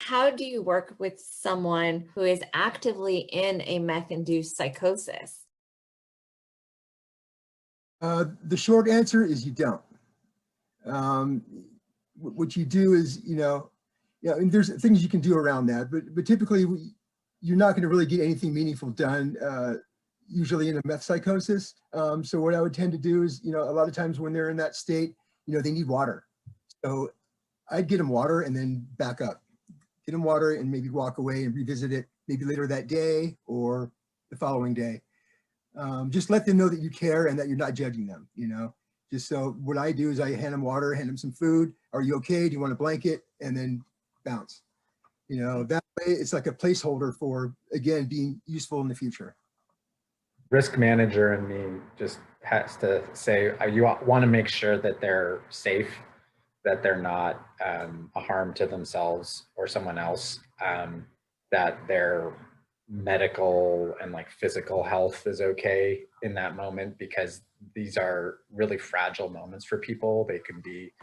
how do you work with someone who is actively in a meth-induced psychosis? The short answer is you don't. Um, what you do is, yeah, and there's things you can do around that, but typically you're not going to really get anything meaningful done. Usually in a meth psychosis. So what I would tend to do is, a lot of times when they're in that state, they need water. So I'd get them water and then back up, get them water and maybe walk away and revisit it maybe later that day or the following day. Just let them know that you care and that you're not judging them, just so what I do is I hand them water, hand them some food. Are you okay? Do you want a blanket? And then bounce, that way it's like a placeholder for, again, being useful in the future. Risk manager in me just has to say you want to make sure that they're safe, that they're not a harm to themselves or someone else, that their medical and like physical health is okay in that moment, because these are really fragile moments for people. They can be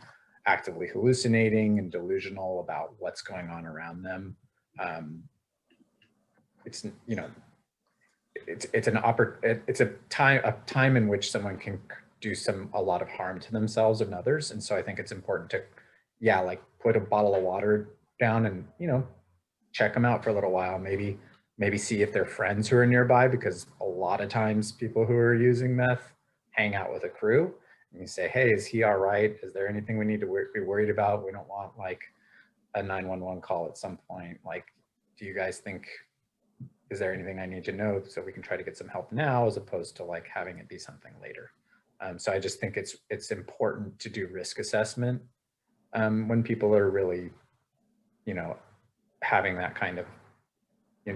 actively hallucinating and delusional about what's going on around them. It's it's a time in which someone can do a lot of harm to themselves and others. And so I think it's important to, yeah, like put a bottle of water down and, check them out for a little while, maybe see if they're friends who are nearby, because a lot of times people who are using meth hang out with a crew, and you say, hey, is he all right? Is there anything we need to be worried about? We don't want like a 911 call at some point. Like, do you guys think, is there anything I need to know so we can try to get some help now, as opposed to like having it be something later? So I just think it's important to do risk assessment when people are really, having that kind of,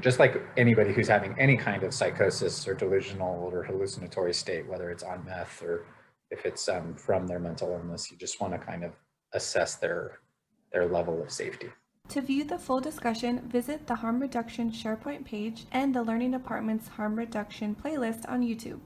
just like anybody who's having any kind of psychosis or delusional or hallucinatory state, whether it's on meth or if it's from their mental illness, you just want to kind of assess their level of safety. To view the full discussion, visit the Harm Reduction SharePoint page and the Learning Department's Harm Reduction playlist on YouTube.